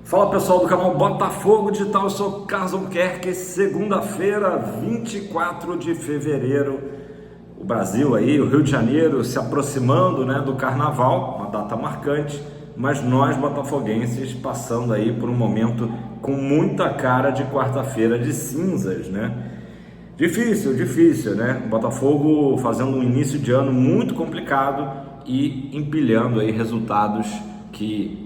Fala pessoal do canal Botafogo Digital, eu sou Carlos Albuquerque. Segunda-feira, 24 de fevereiro, o Brasil aí, o Rio de Janeiro se aproximando, né, do Carnaval, uma data marcante, mas nós botafoguenses passando aí por um momento com muita cara de quarta-feira de cinzas, né? Difícil, né? O Botafogo fazendo um início de ano muito complicado e empilhando aí resultados que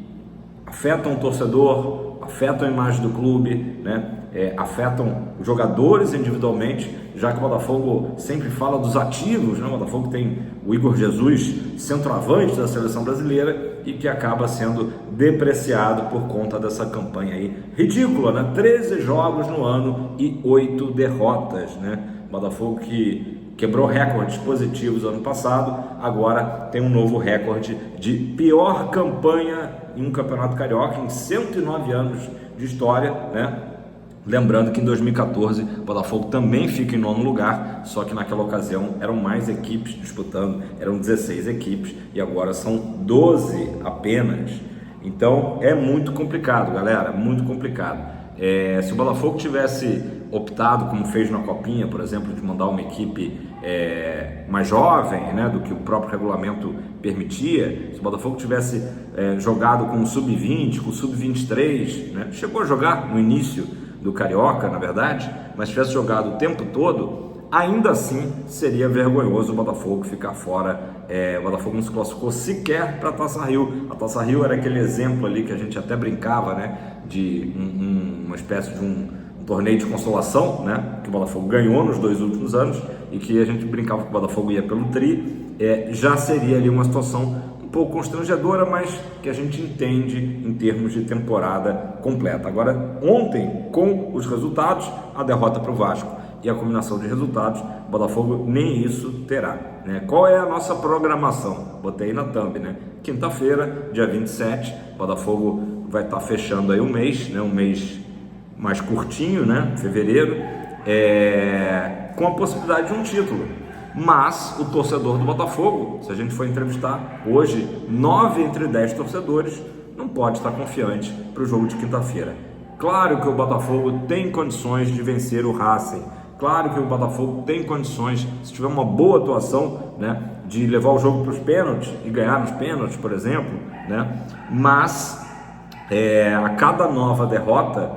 afetam o torcedor, afetam a imagem do clube, né? Afetam os jogadores individualmente, já que o Botafogo sempre fala dos ativos, né? O Botafogo tem o Igor Jesus, centroavante da seleção brasileira, e que acaba sendo depreciado por conta dessa campanha aí ridícula, né? 13 jogos no ano e 8 derrotas, né? O Botafogo que quebrou recordes positivos ano passado, agora tem um novo recorde de pior campanha em um campeonato carioca em 109 anos de história, né? Lembrando que em 2014 o Botafogo também fica em nono lugar, só que naquela ocasião eram mais equipes disputando, eram 16 equipes e agora são 12 apenas. Então é muito complicado, galera, muito complicado. Se o Botafogo tivesse optado, como fez na Copinha, por exemplo, de mandar uma equipe mais jovem, né, do que o próprio regulamento permitia, se o Botafogo tivesse jogado com o Sub-20, com o Sub-23, né, chegou a jogar no início do Carioca, na verdade, mas tivesse jogado o tempo todo, ainda assim seria vergonhoso o Botafogo ficar fora. O Botafogo não se classificou sequer para a Taça Rio. A Taça Rio era aquele exemplo ali que a gente até brincava, né, de uma espécie de um torneio de consolação, né, que o Botafogo ganhou nos 2 últimos anos e que a gente brincava que o Botafogo ia pelo tri. Já seria ali uma situação um pouco constrangedora, mas que a gente entende em termos de temporada completa. Agora, ontem, com os resultados, a derrota para o Vasco e a combinação de resultados, o Botafogo nem isso terá, né? Qual é a nossa programação? Botei na thumb, né? Quinta-feira, dia 27, o Botafogo vai estar fechando aí um mês, né? Um mês mais curtinho, né? Fevereiro, com a possibilidade de um título. Mas o torcedor do Botafogo, se a gente for entrevistar hoje 9 entre 10 torcedores, não pode estar confiante para o jogo de quinta-feira. Claro que o Botafogo tem condições de vencer o Racing. Claro que o Botafogo tem condições, se tiver uma boa atuação, né, de levar o jogo para os pênaltis e ganhar nos pênaltis, por exemplo, né? Mas a cada nova derrota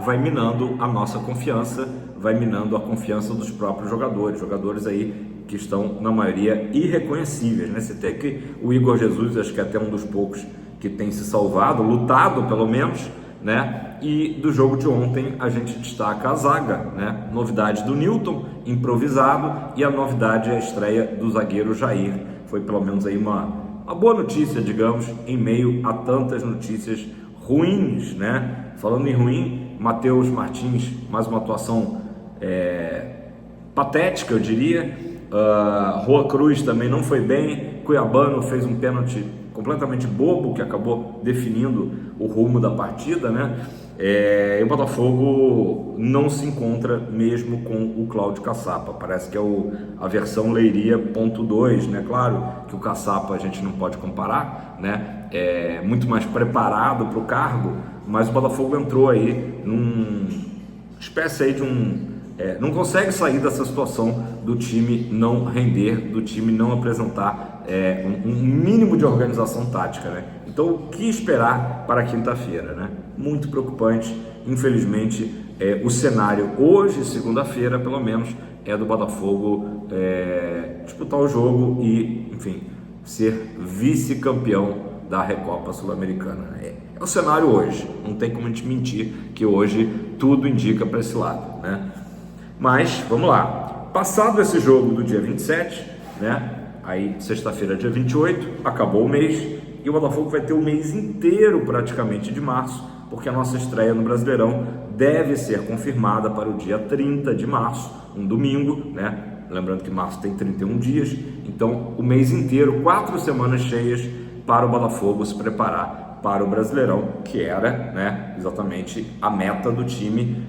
vai minando a nossa confiança, vai minando a confiança dos próprios jogadores aí que estão, na maioria, irreconhecíveis, né? Você tem que o Igor Jesus, acho que é até um dos poucos que tem se salvado, lutado pelo menos, né? E do jogo de ontem a gente destaca a zaga, né? Novidade do Newton, improvisado, e a novidade é a estreia do zagueiro Jair. Foi pelo menos aí uma boa notícia, digamos, em meio a tantas notícias ruins, né? Falando em ruim, Matheus Martins, mais uma atuação patética, eu diria. Rua Cruz também não foi bem. Cuiabano fez um pênalti completamente bobo que acabou definindo o rumo da partida, né? E o Botafogo não se encontra mesmo com o Cláudio Caçapa. Parece que é a versão Leiria ponto 2, né? Claro que o Caçapa a gente não pode comparar, né? É muito mais preparado para o cargo, mas o Botafogo entrou aí numa espécie aí de não consegue sair dessa situação do time não render, do time não apresentar um mínimo de organização tática, né? Então, o que esperar para quinta-feira, né? Muito preocupante. Infelizmente, o cenário hoje, segunda-feira, pelo menos, é do Botafogo disputar o jogo e, enfim, ser vice-campeão da Recopa Sul-Americana. É o cenário hoje. Não tem como a gente mentir que hoje tudo indica para esse lado, né? Mas, vamos lá. Passado esse jogo do dia 27, né? Aí, sexta-feira, dia 28, acabou o mês e o Botafogo vai ter o mês inteiro, praticamente, de março, porque a nossa estreia no Brasileirão deve ser confirmada para o dia 30 de março, um domingo, né? Lembrando que março tem 31 dias, então o mês inteiro, 4 semanas cheias para o Botafogo se preparar para o Brasileirão, que era, né, exatamente a meta do time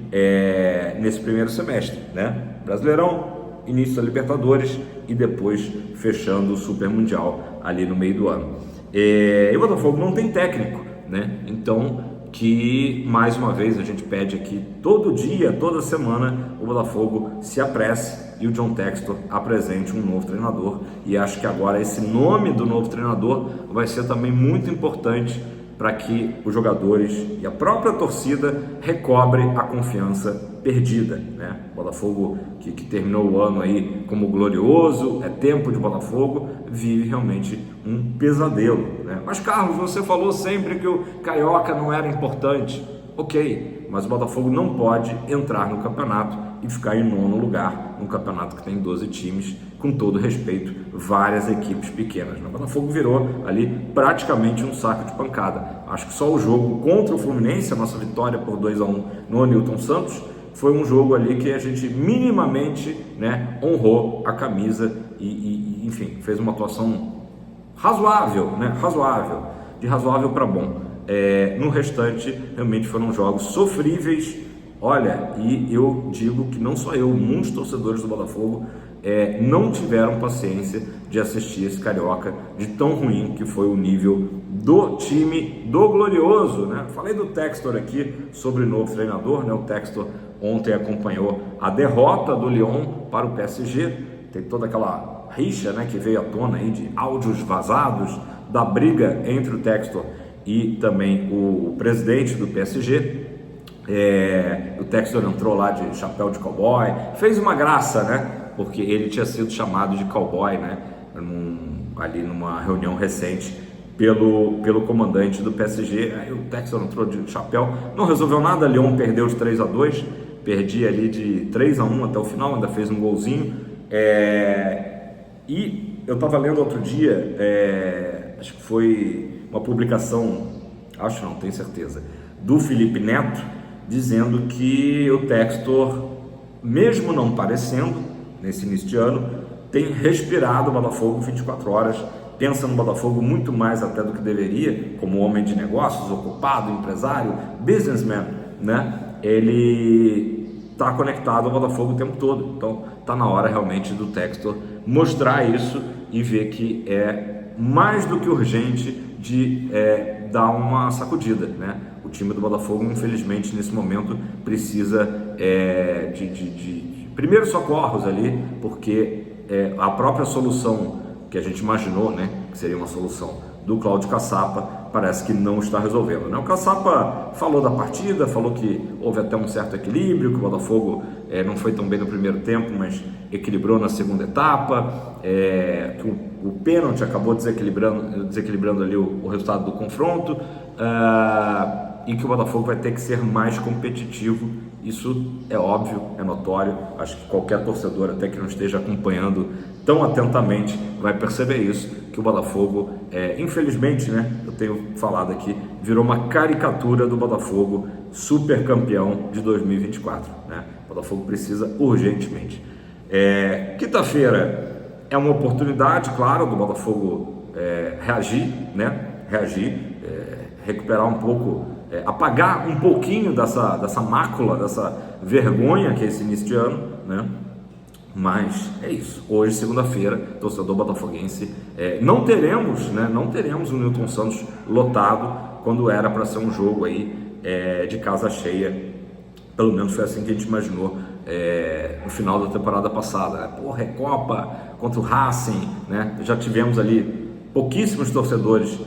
nesse primeiro semestre, né? Brasileirão, início da Libertadores e depois fechando o Super Mundial ali no meio do ano. E o Botafogo não tem técnico, né? Então que, mais uma vez, a gente pede aqui todo dia, toda semana, o Botafogo se apresse e o John Textor apresente um novo treinador. E acho que agora esse nome do novo treinador vai ser também muito importante para que os jogadores e a própria torcida recobre a confiança perdida, né? Botafogo que terminou o ano aí como glorioso, é tempo de Botafogo, vive realmente um pesadelo, né? Mas Carlos, você falou sempre que o Carioca não era importante. Ok, mas o Botafogo não pode entrar no campeonato e ficar em nono lugar, num campeonato que tem 12 times, com todo respeito, várias equipes pequenas. O Botafogo virou ali praticamente um saco de pancada. Acho que só o jogo contra o Fluminense, a nossa vitória por 2-1 no Newton Santos, foi um jogo ali que a gente minimamente, né, honrou a camisa e enfim, fez uma atuação razoável, né, de razoável para bom. No restante, realmente foram jogos sofríveis. Olha, e eu digo que não só eu, muitos torcedores do Botafogo não tiveram paciência de assistir esse Carioca, de tão ruim que foi o nível do time do Glorioso, né? Falei do Textor aqui sobre o novo treinador, né? O Textor ontem acompanhou a derrota do Lyon para o PSG, tem toda aquela rixa, né, que veio à tona aí de áudios vazados da briga entre o Textor e também o presidente do PSG. O Textor entrou lá de chapéu de cowboy, fez uma graça, né? Porque ele tinha sido chamado de cowboy, né? Ali numa reunião recente pelo comandante do PSG. Aí o Textor entrou de chapéu, não resolveu nada. Lyon perdeu de 3-2, perdia ali de 3-1 até o final, ainda fez um golzinho. E eu estava lendo outro dia, acho que foi uma publicação, acho não, tenho certeza, do Felipe Neto, dizendo que o Textor, mesmo não parecendo, nesse início de ano, tem respirado o Botafogo 24 horas, pensa no Botafogo muito mais até do que deveria, como homem de negócios, ocupado, empresário, businessman, né? Ele está conectado ao Botafogo o tempo todo, então está na hora realmente do Textor mostrar isso e ver que é mais do que urgente de dar uma sacudida, né? O time do Botafogo, infelizmente, nesse momento precisa de primeiros socorros ali, porque a própria solução que a gente imaginou, né, que seria uma solução do Cláudio Caçapa, parece que não está resolvendo, né? O Caçapa falou da partida, falou que houve até um certo equilíbrio, que o Botafogo não foi tão bem no primeiro tempo, mas equilibrou na segunda etapa, que o pênalti acabou desequilibrando ali o resultado do confronto, e que o Botafogo vai ter que ser mais competitivo. Isso é óbvio, é notório. Acho que qualquer torcedor, até que não esteja acompanhando tão atentamente, vai perceber isso, que o Botafogo, infelizmente, né, eu tenho falado aqui, virou uma caricatura do Botafogo super campeão de 2024, né? O Botafogo precisa urgentemente. Quinta-feira é uma oportunidade, claro, do Botafogo reagir, né? Recuperar um pouco, apagar um pouquinho dessa mácula, dessa vergonha que é esse início de ano, né? Mas é isso. Hoje, segunda-feira, torcedor botafoguense, não teremos o Newton Santos lotado, quando era para ser um jogo aí de casa cheia. Pelo menos foi assim que a gente imaginou no final da temporada passada, né? Porra, Copa contra o Racing, né? Já tivemos ali pouquíssimos torcedores,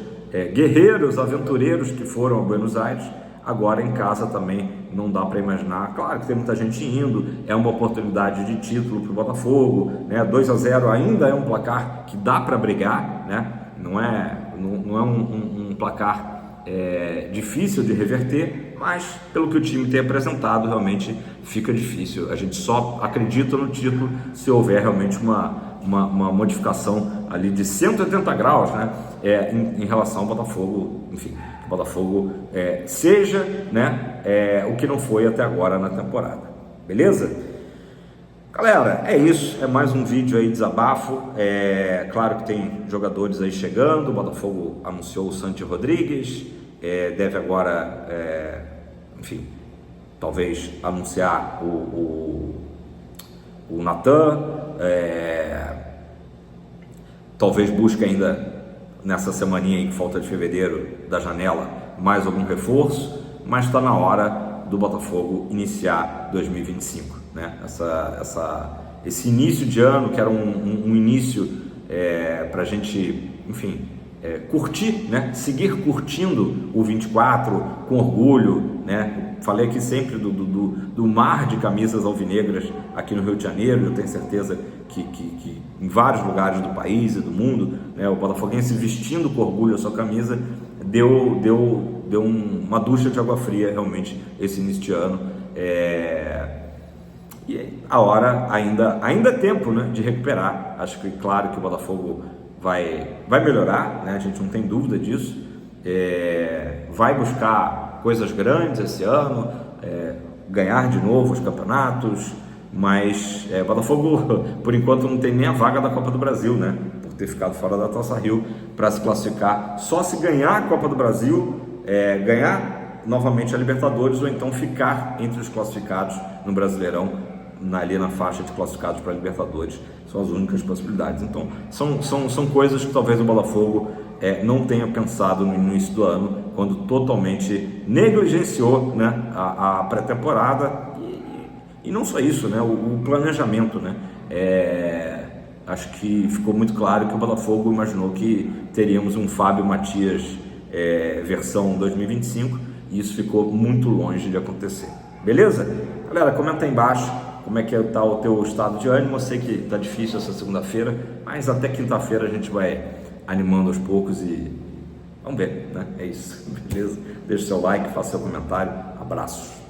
guerreiros, aventureiros que foram a Buenos Aires. Agora em casa também não dá para imaginar. Claro que tem muita gente indo, é uma oportunidade de título para o Botafogo, né? 2-0 ainda é um placar que dá para brigar, né? Não é um placar difícil de reverter, mas pelo que o time tem apresentado, realmente fica difícil. A gente só acredita no título se houver realmente uma modificação ali de 180 graus, né? Em relação ao Botafogo, enfim, o Botafogo seja, né, o que não foi até agora na temporada, beleza? Galera, é isso, é mais um vídeo aí, desabafo. Claro que tem jogadores aí chegando, o Botafogo anunciou o Santi Rodrigues, deve agora, enfim, talvez anunciar o Natan, talvez busque ainda nessa semaninha aí que falta de fevereiro da janela mais algum reforço. mas está na hora do Botafogo iniciar 2025, né? Esse início de ano, que era um início para a gente, enfim, curtir, né? Seguir curtindo o 24 com orgulho, né? Falei aqui sempre do mar de camisas alvinegras aqui no Rio de Janeiro. Eu tenho certeza que em vários lugares do país e do mundo, né, o botafoguense vestindo com orgulho a sua camisa deu uma ducha de água fria realmente esse início de ano. E a hora ainda é tempo, né, de recuperar. Acho que claro que o Botafogo vai melhorar, né? A gente não tem dúvida disso. Vai buscar coisas grandes esse ano, ganhar de novo os campeonatos, mas o Botafogo por enquanto não tem nem a vaga da Copa do Brasil, né? Por ter ficado fora da Taça Rio para se classificar. Só se ganhar a Copa do Brasil, ganhar novamente a Libertadores, ou então ficar entre os classificados no Brasileirão, ali na faixa de classificados para a Libertadores. São as únicas possibilidades. Então são coisas que talvez o Botafogo não tenha pensado no início do ano, quando totalmente negligenciou, né, a pré-temporada e não só isso, né, o planejamento, né. Acho que ficou muito claro que o Botafogo imaginou que teríamos um Fábio Matias versão 2025, e isso ficou muito longe de acontecer. Beleza? Galera, comenta aí embaixo como é que está o teu estado de ânimo. Eu sei que está difícil essa segunda-feira, mas até quinta-feira a gente vai animando aos poucos e vamos ver, né? É isso, beleza? Deixa seu like, faça seu comentário, abraços.